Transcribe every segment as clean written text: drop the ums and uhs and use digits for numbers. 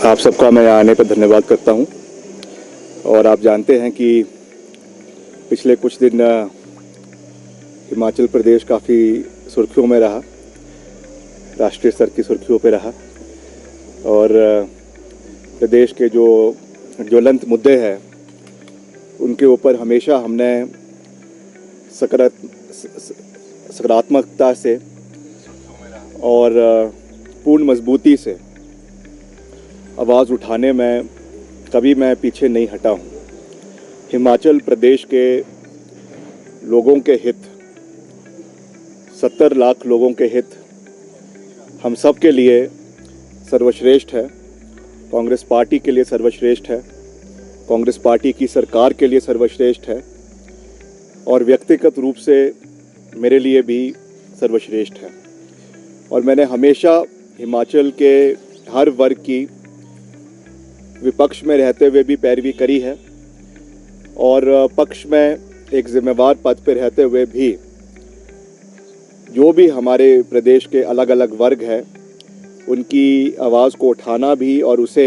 आप सबका मैं यहाँ आने पर धन्यवाद करता हूँ। और आप जानते हैं कि पिछले कुछ दिन हिमाचल प्रदेश काफ़ी सुर्खियों में रहा, राष्ट्रीय स्तर की सुर्खियों पे रहा। और प्रदेश के जो ज्वलंत मुद्दे हैं उनके ऊपर हमेशा हमने सकारात्मकता से और पूर्ण मजबूती से आवाज़ उठाने में कभी मैं पीछे नहीं हटा हूँ। हिमाचल प्रदेश के लोगों के हित, 70 लाख लोगों के हित हम सब के लिए सर्वश्रेष्ठ है। कांग्रेस पार्टी के लिए सर्वश्रेष्ठ है, कांग्रेस पार्टी की सरकार के लिए सर्वश्रेष्ठ है और व्यक्तिगत रूप से मेरे लिए भी सर्वश्रेष्ठ है। और मैंने हमेशा हिमाचल के हर वर्ग की विपक्ष में रहते हुए भी पैरवी करी है और पक्ष में एक जिम्मेवार पद पर रहते हुए भी जो भी हमारे प्रदेश के अलग अलग वर्ग हैं उनकी आवाज़ को उठाना भी और उसे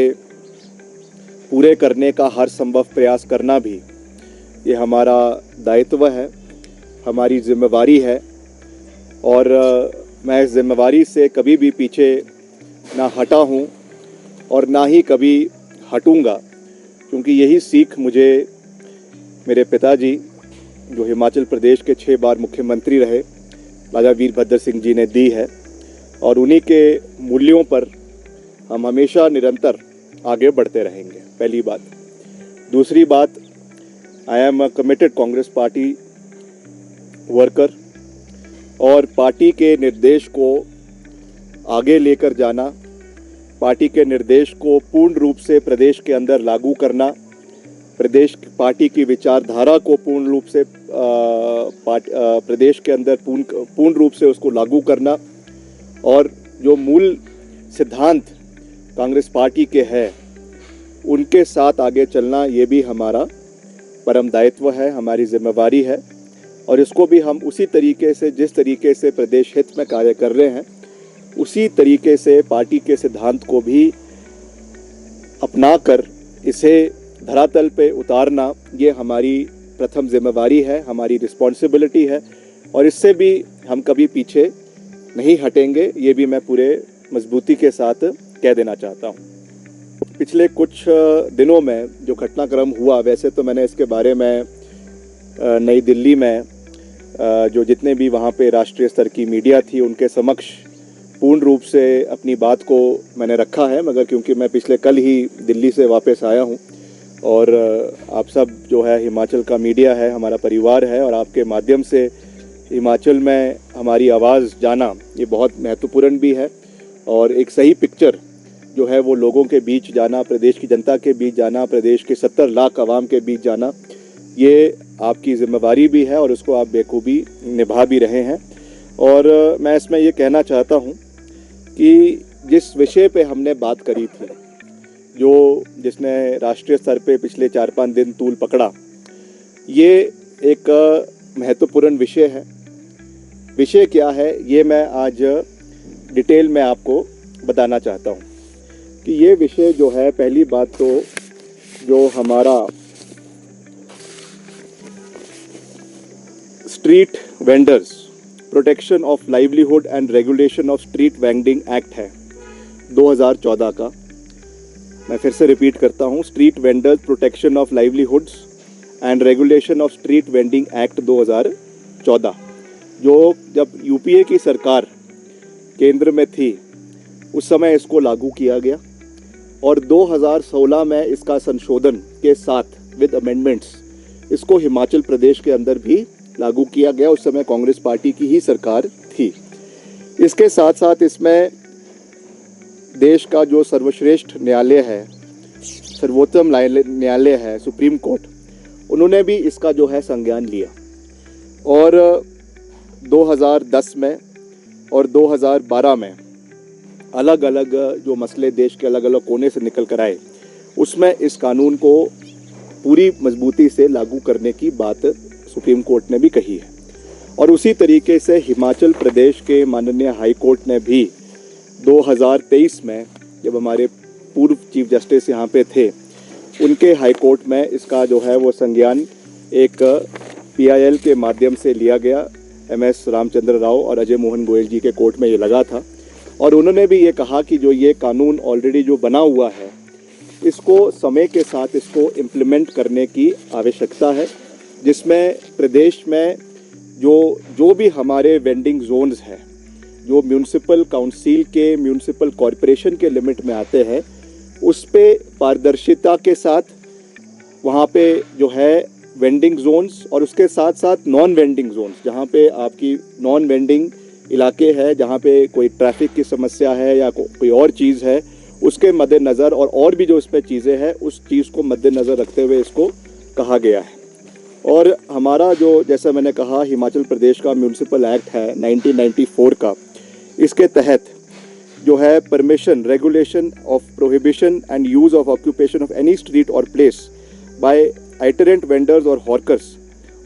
पूरे करने का हर संभव प्रयास करना भी ये हमारा दायित्व है, हमारी जिम्मेवारी है। और मैं इस जिम्मेवारी से कभी भी पीछे ना हटा हूँ और ना ही कभी हटूँगा, क्योंकि यही सीख मुझे मेरे पिताजी जो हिमाचल प्रदेश के 6 बार मुख्यमंत्री रहे राजा वीरभद्र सिंह जी ने दी है। और उन्हीं के मूल्यों पर हम हमेशा निरंतर आगे बढ़ते रहेंगे, पहली बात। दूसरी बात, I am a committed Congress party worker और पार्टी के निर्देश को आगे लेकर जाना, पार्टी के निर्देश को पूर्ण रूप से प्रदेश के अंदर लागू करना, प्रदेश पार्टी की विचारधारा को पूर्ण रूप से प्रदेश के अंदर पूर्ण रूप से उसको लागू करना और जो मूल सिद्धांत कांग्रेस पार्टी के हैं उनके साथ आगे चलना, ये भी हमारा परम दायित्व है, हमारी जिम्मेवारी है। और इसको भी हम उसी तरीके से, जिस तरीके से प्रदेश हित में कार्य कर रहे हैं, उसी तरीके से पार्टी के सिद्धांत को भी अपनाकर इसे धरातल पे उतारना, ये हमारी प्रथम जिम्मेवारी है, हमारी रिस्पॉन्सिबिलिटी है और इससे भी हम कभी पीछे नहीं हटेंगे, ये भी मैं पूरे मजबूती के साथ कह देना चाहता हूँ। पिछले कुछ दिनों में जो घटनाक्रम हुआ, वैसे तो मैंने इसके बारे में नई दिल्ली में जो जितने भी वहाँ पे राष्ट्रीय स्तर की मीडिया थी उनके समक्ष पूर्ण रूप से अपनी बात को मैंने रखा है, मगर क्योंकि मैं पिछले कल ही दिल्ली से वापस आया हूँ और आप सब जो है हिमाचल का मीडिया है, हमारा परिवार है और आपके माध्यम से हिमाचल में हमारी आवाज़ जाना ये बहुत महत्वपूर्ण भी है। और एक सही पिक्चर जो है वो लोगों के बीच जाना, प्रदेश की जनता के बीच जाना, प्रदेश के 70 लाख आवाम के बीच जाना, ये आपकी जिम्मेवारी भी है और उसको आप बेखूबी निभा भी रहे हैं। और मैं इसमें ये कहना चाहता हूँ कि जिस विषय पे हमने बात करी थी, जिसने राष्ट्रीय स्तर पे पिछले 4-5 दिन तूल पकड़ा, ये एक महत्वपूर्ण विषय है। विषय क्या है ये मैं आज डिटेल में आपको बताना चाहता हूँ कि ये विषय जो है, पहली बात तो जो हमारा street vendors protection of livelihood and regulation of street vending act है 2014 का। मैं फिर से रिपीट करता हूँ, street vendors protection of livelihoods and regulation of street vending act 2014, जो जब यूपीए की सरकार केंद्र में थी उस समय इसको लागू किया गया और 2016 में इसका संशोधन के साथ विद अमेंडमेंट्स इसको हिमाचल प्रदेश के अंदर भी लागू किया गया। उस समय कांग्रेस पार्टी की ही सरकार थी। इसके साथ साथ इसमें देश का जो सर्वश्रेष्ठ न्यायालय है, सर्वोत्तम न्यायालय है, सुप्रीम कोर्ट, उन्होंने भी इसका जो है संज्ञान लिया और 2010 में और 2012 में अलग अलग जो मसले देश के अलग अलग कोने से निकल कर आए, उसमें इस कानून को पूरी मजबूती से लागू करने की बात सुप्रीम कोर्ट ने भी कही है। और उसी तरीके से हिमाचल प्रदेश के माननीय हाई कोर्ट ने भी 2023 में, जब हमारे पूर्व चीफ जस्टिस यहाँ पे थे, उनके हाई कोर्ट में इसका जो है वो संज्ञान एक PIL के माध्यम से लिया गया। MS रामचंद्र राव और अजय मोहन गोयल जी के कोर्ट में ये लगा था और उन्होंने भी ये कहा कि जो ये कानून ऑलरेडी जो बना हुआ है, इसको समय के साथ इसको इम्प्लीमेंट करने की आवश्यकता है, जिसमें प्रदेश में जो भी हमारे वेंडिंग जोन्स हैं, जो म्यूनिसिपल काउंसिल के, म्यूनिसिपल कॉरपोरेशन के लिमिट में आते हैं, उस पे पारदर्शिता के साथ वहाँ पे जो है वेंडिंग जोन्स और उसके साथ साथ नॉन वेंडिंग जोन्स, जहाँ पे आपकी नॉन वेंडिंग इलाके हैं, जहाँ पे कोई ट्रैफिक की समस्या है या कोई और चीज़ है, उसके मद्देनज़र और भी जो इसमें चीज़ें हैं, उस चीज़ को मद्देनज़र रखते हुए इसको कहा गया है। और हमारा जो, जैसा मैंने कहा, हिमाचल प्रदेश का म्यूनिसिपल एक्ट है 1994 का, इसके तहत जो है permission, regulation of prohibition and use of occupation of any street और place by itinerant vendors or hawkers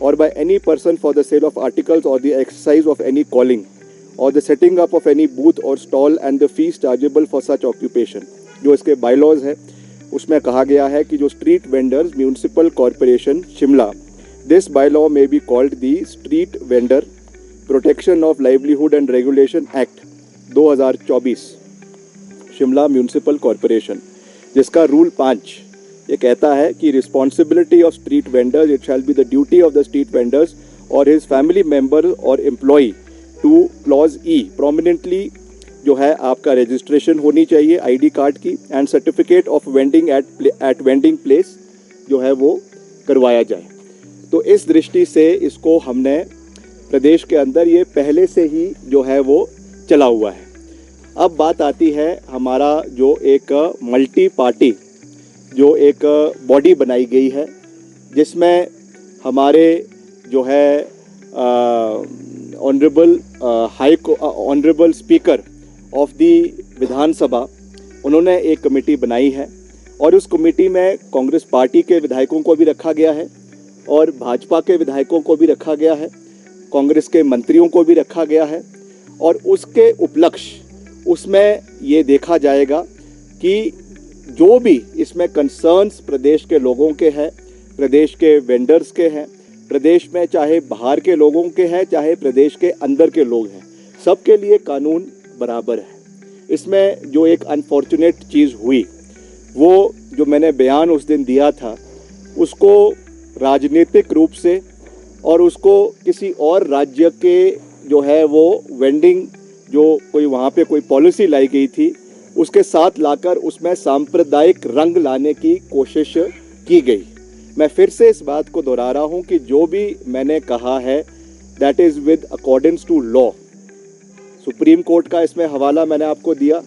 or by any person for the sale of articles or the exercise of any calling or the setting up of any booth or stall and the fees chargeable for such occupation, जो इसके bylaws है उसमें कहा गया है कि जो street vendors municipal corporation Shimla, this bylaw may be called the street vendor protection of livelihood and regulation act 2024 Shimla municipal corporation, जिसका रूल 5 ये कहता है कि responsibility of street vendors, it shall be the duty of the street vendors और his family member और employ to clause E prominently जो है आपका रजिस्ट्रेशन होनी चाहिए ID कार्ड की and certificate of vending eight vending place जो है वो करवाया जाए। तो इस दृष्टि से इसको हमने प्रदेश के अंदर ये पहले से ही जो है वो चला हुआ है। अब बात आती है हमारा जो एक मल्टी पार्टी जो एक बॉडी बनाई गई है, जिसमें हमारे जो है ऑनरेबल स्पीकर ऑफ दी विधानसभा, उन्होंने एक कमेटी बनाई है और उस कमेटी में कांग्रेस पार्टी के विधायकों को भी रखा गया है और भाजपा के विधायकों को भी रखा गया है, कांग्रेस के मंत्रियों को भी रखा गया है और उसके उपलक्ष्य उसमें ये देखा जाएगा कि जो भी इसमें कंसर्न्स प्रदेश के लोगों के हैं, प्रदेश के वेंडर्स के हैं, प्रदेश में चाहे बाहर के लोगों के हैं, चाहे प्रदेश के अंदर के लोग हैं, सबके लिए कानून बराबर है। इसमें जो एक अनफॉर्चुनेट चीज़ हुई, वो जो मैंने बयान उस दिन दिया था, उसको राजनीतिक रूप से और उसको किसी और राज्य के जो है वो वेंडिंग जो कोई वहाँ पे कोई पॉलिसी लाई गई थी, उसके साथ लाकर उसमें सांप्रदायिक रंग लाने की कोशिश की गई। मैं फिर से इस बात को दोहरा रहा हूँ कि जो भी मैंने कहा है that is with accordance to law. Supreme court का इसमें हवाला मैंने आपको दिया,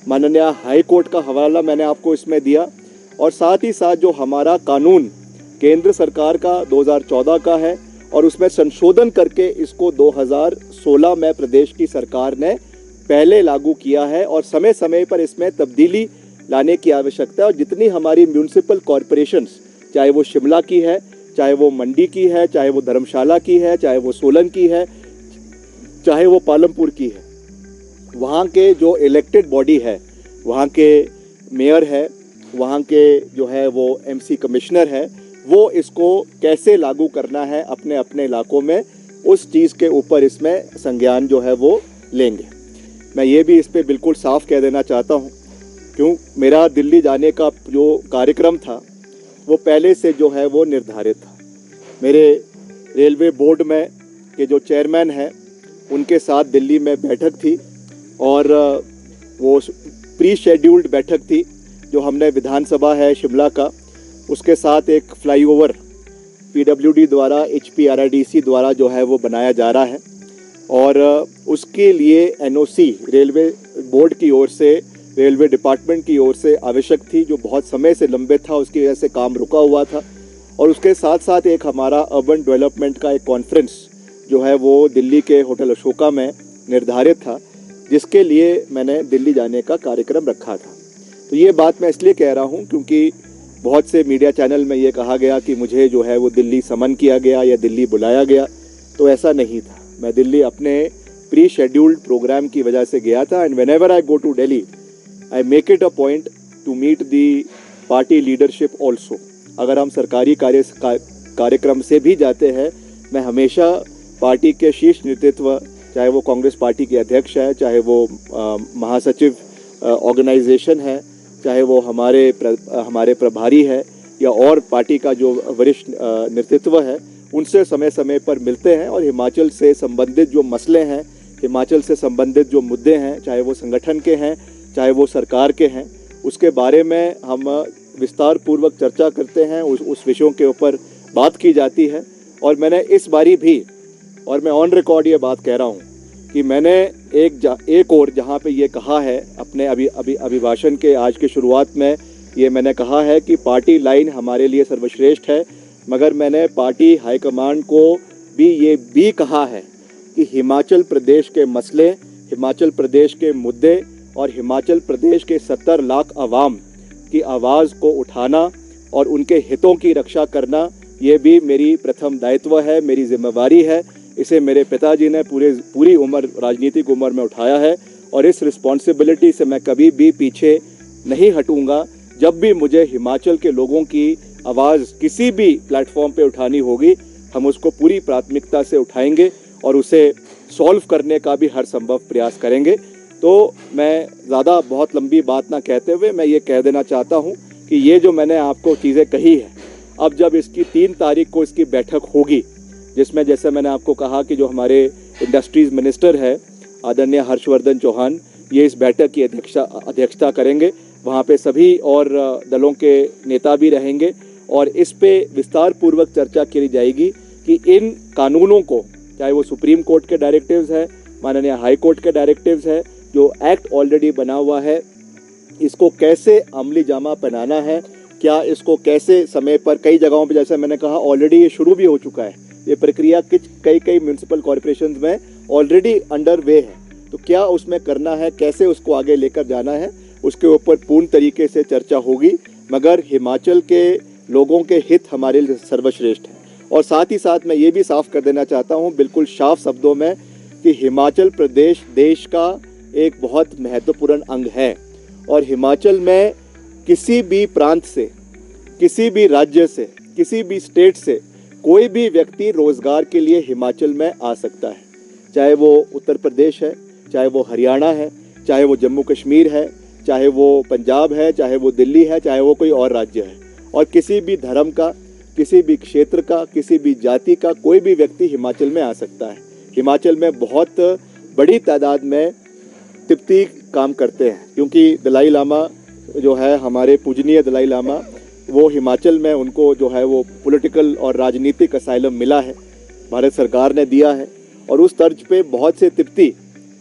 माननीय हाई कोर्ट का हवाला मैंने आपको इसमें दिया और साथ ही साथ जो हमारा कानून केंद्र सरकार का 2014 का है और उसमें संशोधन करके इसको 2016 में प्रदेश की सरकार ने पहले लागू किया है और समय समय पर इसमें तब्दीली लाने की आवश्यकता है। और जितनी हमारी म्यूनिसिपल कॉरपोरेशंस, चाहे वो शिमला की है, चाहे वो मंडी की है, चाहे वो धर्मशाला की है, चाहे वो सोलन की है, चाहे वो पालमपुर की है, वहाँ के जो इलेक्टेड बॉडी है, वहाँ के मेयर है, वहाँ के जो है वो MC कमिश्नर है, वो इसको कैसे लागू करना है अपने अपने इलाकों में, उस चीज़ के ऊपर इसमें संज्ञान जो है वो लेंगे। मैं ये भी इस पे बिल्कुल साफ कह देना चाहता हूँ, क्यों मेरा दिल्ली जाने का जो कार्यक्रम था वो पहले से जो है वो निर्धारित था। मेरे रेलवे बोर्ड में के जो चेयरमैन हैं उनके साथ दिल्ली में बैठक थी और वो प्री शेड्यूल्ड बैठक थी जो हमने विधानसभा है शिमला का, उसके साथ एक फ्लाईओवर PWD द्वारा HPRIDC द्वारा जो है वो बनाया जा रहा है और उसके लिए NOC रेलवे बोर्ड की ओर से, रेलवे डिपार्टमेंट की ओर से आवश्यक थी, जो बहुत समय से लंबे था, उसकी वजह से काम रुका हुआ था। और उसके साथ साथ एक हमारा अर्बन डेवलपमेंट का एक कॉन्फ्रेंस जो है वो दिल्ली के होटल अशोका में निर्धारित था, जिसके लिए मैंने दिल्ली जाने का कार्यक्रम रखा था। तो ये बात मैं इसलिए कह रहा हूँ क्योंकि बहुत से मीडिया चैनल में ये कहा गया कि मुझे जो है वो दिल्ली समन किया गया या दिल्ली बुलाया गया, तो ऐसा नहीं था। मैं दिल्ली अपने प्री शेड्यूल्ड प्रोग्राम की वजह से गया था and whenever I go to Delhi I make it a point to meet the party leadership also. अगर हम सरकारी कार्यक्रम से भी जाते हैं, मैं हमेशा पार्टी के शीर्ष नेतृत्व, चाहे वो कांग्रेस पार्टी के अध्यक्ष है, चाहे वो महासचिव ऑर्गेनाइजेशन है, चाहे वो हमारे प्रभारी है या और पार्टी का जो वरिष्ठ नेतृत्व है, उनसे समय समय पर मिलते हैं और हिमाचल से संबंधित जो मसले हैं, हिमाचल से संबंधित जो मुद्दे हैं, चाहे वो संगठन के हैं, चाहे वो सरकार के हैं, उसके बारे में हम विस्तार पूर्वक चर्चा करते हैं, उस विषयों के ऊपर बात की जाती है। और मैंने इस बारी भी, और मैं ऑन रिकॉर्ड ये बात कह रहा हूँ कि मैंने एक और जहाँ पे ये कहा है अपने अभिभाषण के आज की शुरुआत में, ये मैंने कहा है कि पार्टी लाइन हमारे लिए सर्वश्रेष्ठ है, मगर मैंने पार्टी हाईकमांड को भी ये भी कहा है कि हिमाचल प्रदेश के मसले, हिमाचल प्रदेश के मुद्दे और हिमाचल प्रदेश के 70 लाख आवाम की आवाज़ को उठाना और उनके हितों की रक्षा करना, ये भी मेरी प्रथम दायित्व है, मेरी जिम्मेवारी है। इसे मेरे पिताजी ने पूरी उम्र, राजनीतिक उम्र में उठाया है और इस रिस्पॉन्सिबिलिटी से मैं कभी भी पीछे नहीं हटूंगा। जब भी मुझे हिमाचल के लोगों की आवाज़ किसी भी प्लेटफॉर्म पे उठानी होगी, हम उसको पूरी प्राथमिकता से उठाएंगे और उसे सॉल्व करने का भी हर संभव प्रयास करेंगे। तो मैं ज़्यादा बहुत लंबी बात ना कहते हुए मैं ये कह देना चाहता हूँ कि ये जो मैंने आपको चीज़ें कही है, अब जब इसकी 3 तारीख को इसकी बैठक होगी, जिसमें जैसे मैंने आपको कहा कि जो हमारे इंडस्ट्रीज़ मिनिस्टर है आदरणीय हर्षवर्धन चौहान, ये इस बैठक की अध्यक्षता करेंगे। वहाँ पे सभी और दलों के नेता भी रहेंगे और इस पे विस्तार पूर्वक चर्चा की जाएगी कि इन कानूनों को, चाहे वो सुप्रीम कोर्ट के डायरेक्टिव्स है, माननीय हाई कोर्ट के डायरेक्टिव्स है, जो एक्ट ऑलरेडी बना हुआ है, इसको कैसे अमली जामा पहनाना है, क्या इसको कैसे समय पर, कई जगहों पे जैसे मैंने कहा ऑलरेडी ये शुरू भी हो चुका है, ये प्रक्रिया कई म्यूनसिपल कॉरपोरेशन में ऑलरेडी अंडर वे है, तो क्या उसमें करना है, कैसे उसको आगे लेकर जाना है, उसके ऊपर पूर्ण तरीके से चर्चा होगी। मगर हिमाचल के लोगों के हित हमारे लिए सर्वश्रेष्ठ है। और साथ ही साथ मैं ये भी साफ कर देना चाहता हूँ बिल्कुल साफ शब्दों में कि हिमाचल प्रदेश देश का एक बहुत महत्वपूर्ण अंग है और हिमाचल में किसी भी प्रांत से, किसी भी राज्य से, किसी भी स्टेट से कोई भी व्यक्ति रोजगार के लिए हिमाचल में आ सकता है, चाहे वो उत्तर प्रदेश है, चाहे वो हरियाणा है, चाहे वो जम्मू कश्मीर है, चाहे वो पंजाब है, चाहे वो दिल्ली है, चाहे वो कोई और राज्य है। और किसी भी धर्म का, किसी भी क्षेत्र का, किसी भी जाति का कोई भी व्यक्ति हिमाचल में आ सकता है। हिमाचल में बहुत बड़ी तादाद में तिब्बती काम करते हैं, क्योंकि दलाई लामा जो है, हमारे पूजनीय दलाई लामा, वो हिमाचल में उनको जो है वो पॉलिटिकल और राजनीतिक असाइलम मिला है, भारत सरकार ने दिया है। और उस तर्ज पे बहुत से तिब्बती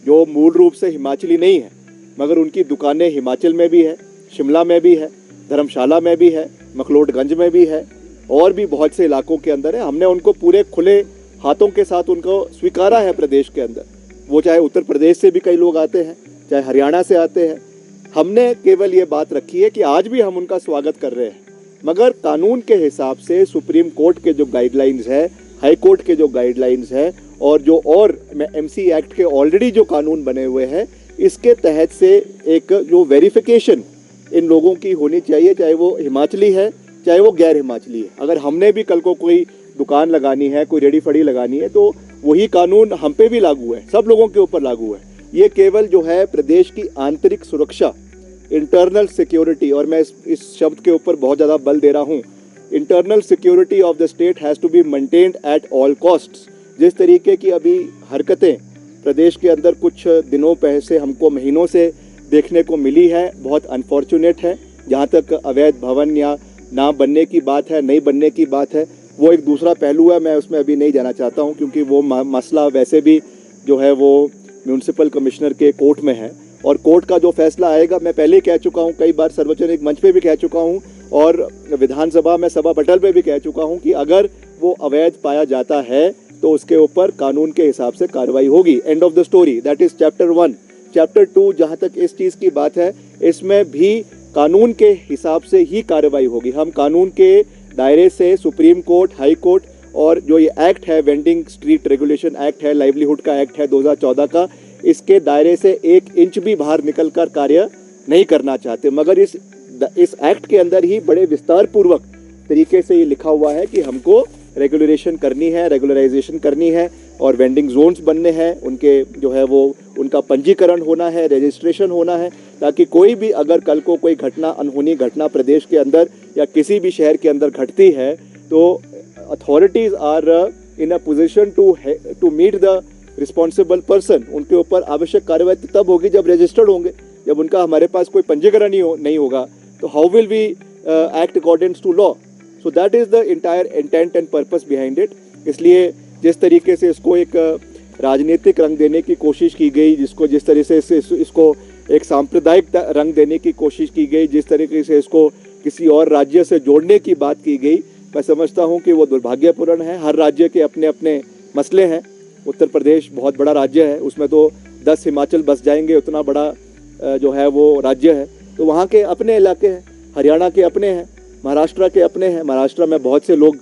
जो मूल रूप से हिमाचली नहीं है, मगर उनकी दुकानें हिमाचल में भी है, शिमला में भी है, धर्मशाला में भी है, मखलोडगंज में भी है और भी बहुत से इलाकों के अंदर है। हमने उनको पूरे खुले हाथों के साथ उनको स्वीकारा है प्रदेश के अंदर। वो चाहे उत्तर प्रदेश से भी कई लोग आते हैं, चाहे हरियाणा से आते हैं। हमने केवल ये बात रखी है कि आज भी हम उनका स्वागत कर रहे हैं, मगर कानून के हिसाब से सुप्रीम कोर्ट के जो गाइडलाइंस है, हाई कोर्ट के जो गाइडलाइंस है और जो और MC एक्ट के ऑलरेडी जो कानून बने हुए हैं, इसके तहत से एक जो वेरिफिकेशन इन लोगों की होनी चाहिए, चाहे वो हिमाचली है, चाहे वो गैर हिमाचली है। अगर हमने भी कल को कोई दुकान लगानी है, कोई रेडी फड़ी लगानी है, तो वही कानून हम पे भी लागू है, सब लोगों के ऊपर लागू है। ये केवल जो है प्रदेश की आंतरिक सुरक्षा, इंटरनल सिक्योरिटी, और मैं इस शब्द के ऊपर बहुत ज़्यादा बल दे रहा हूँ, internal security of the state has to be maintained at all costs. जिस तरीके की अभी हरकतें प्रदेश के अंदर कुछ दिनों पहले से, हमको महीनों से देखने को मिली है, बहुत अनफॉर्चुनेट है। जहाँ तक अवैध भवन या ना बनने की बात है, नहीं बनने की बात है, वो एक दूसरा पहलू है, मैं उसमें अभी नहीं जाना चाहता हूँ, क्योंकि वो मसला वैसे भी जो है वो म्यूनसिपल कमिश्नर के कोर्ट में है और कोर्ट का जो फैसला आएगा, मैं पहले ही कह चुका हूँ, कई बार सार्वजनिक मंच पे भी कह चुका हूँ और विधानसभा में सभा पटल पे भी कह चुका हूँ कि अगर वो अवैध पाया जाता है तो उसके ऊपर कानून के हिसाब से कार्रवाई होगी। End of the story. That is chapter 1। Chapter 2 जहाँ तक इस चीज़ की बात है, इसमें भी कानून के हिसाब से ही कार्रवाई होगी। हम कानून के दायरे से सुप्रीम कोर्ट, हाई कोर्ट और जो ये एक्ट है, वेंडिंग स्ट्रीट रेगुलेशन एक्ट है, लाइवलीहुड का एक्ट है 2014 का, इसके दायरे से 1 इंच भी बाहर निकल कर कार्य नहीं करना चाहते। मगर इस इस एक्ट के अंदर ही बड़े विस्तार पूर्वक तरीके से ये लिखा हुआ है कि हमको रेगुलरेशन करनी है, रेगुलराइजेशन करनी है और वेंडिंग जोन्स बनने हैं, उनके जो है वो उनका पंजीकरण होना है, रजिस्ट्रेशन होना है, ताकि कोई भी अगर कल को कोई घटना, अनहोनी घटना प्रदेश के अंदर या किसी भी शहर के अंदर घटती है तो authorities are in a position to meet the responsible person. उनके ऊपर आवश्यक कार्रवाई तब होगी जब रजिस्टर्ड होंगे। जब उनका हमारे पास कोई पंजीकरण नहीं होगा तो how will we act according to law. So that is the entire intent and purpose behind it. इसलिए जिस तरीके से इसको एक राजनीतिक रंग देने की कोशिश की गई, जिस तरह से इसको एक सांप्रदायिक रंग देने की कोशिश की गई, जिस तरीके से इसको किसी और राज्य से जोड़ने की बात की गई, मैं समझता हूँ कि वो दुर्भाग्यपूर्ण है। हर राज्य के अपने अपने मसले हैं। उत्तर प्रदेश बहुत बड़ा राज्य है, उसमें तो 10 हिमाचल बस जाएंगे, उतना बड़ा जो है वो राज्य है। तो वहाँ के अपने इलाके हैं, हरियाणा के अपने हैं, महाराष्ट्र के अपने हैं। महाराष्ट्र में बहुत से लोग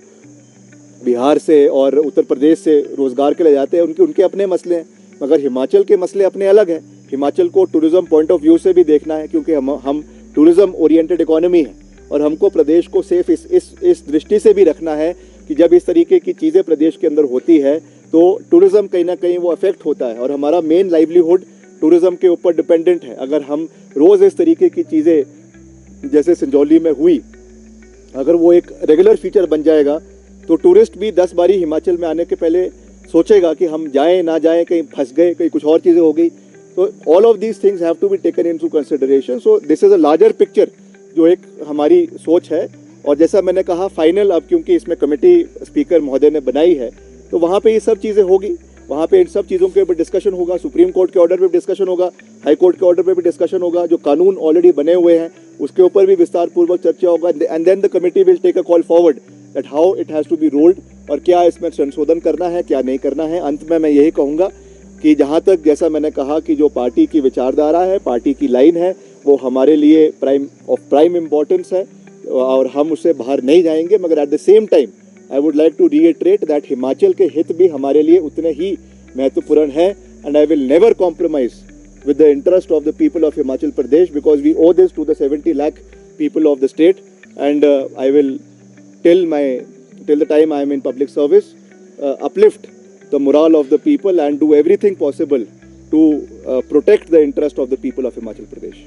बिहार से और उत्तर प्रदेश से रोज़गार के लिए जाते हैं, उनके अपने मसले हैं। मगर हिमाचल के मसले अपने अलग हैं। हिमाचल को टूरिज़्म पॉइंट ऑफ व्यू से भी देखना है, क्योंकि हम टूरिज़्म ओरिएंटेड इकोनॉमी है और हमको प्रदेश को सेफ इस दृष्टि से भी रखना है कि जब इस तरीके की चीज़ें प्रदेश के अंदर होती है तो टूरिज़्म कहीं ना कहीं वो अफेक्ट होता है और हमारा मेन लाइवलीहुड टूरिज़्म के ऊपर डिपेंडेंट है। अगर हम रोज़ इस तरीके की चीज़ें जैसे संजौली में हुई, अगर वो एक रेगुलर फीचर बन जाएगा तो टूरिस्ट भी 10 बारी हिमाचल में आने के पहले सोचेगा कि हम जाएं ना जाएं, कहीं फंस गए, कहीं कुछ और चीज़ें हो गई। तो all of these things have to be taken into consideration. So this is a larger picture जो एक हमारी सोच है। और जैसा मैंने कहा फाइनल, अब क्योंकि इसमें कमेटी स्पीकर महोदय ने बनाई है तो वहाँ पे ये सब चीज़ें होगी, वहाँ पे इन सब चीज़ों के ऊपर डिस्कशन होगा। सुप्रीम कोर्ट के ऑर्डर पे भी डिस्कशन होगा, हाई कोर्ट के ऑर्डर पे भी डिस्कशन होगा, जो कानून ऑलरेडी बने हुए हैं उसके ऊपर भी विस्तार पूर्वक चर्चा होगा। And then the committee will take a call forward that how it has to be rolled और क्या इसमें संशोधन करना है, क्या नहीं करना है। अंत में मैं यही कहूँगा कि जहाँ तक जैसा मैंने कहा कि जो पार्टी की विचारधारा है, पार्टी की लाइन है, वो हमारे लिए प्राइम इम्पोर्टेंस है और हम उससे बाहर नहीं जाएंगे। मगर at the same time I would like to reiterate that Himachal के हित भी हमारे लिए उतने ही महत्वपूर्ण है। And I will never compromise with the interest of the people of Himachal Pradesh, because we owe this to the 70 lakh people of the state. And I will till the time I am in public service uplift the morale of the people and do everything possible to protect the interest of the people of Himachal Pradesh.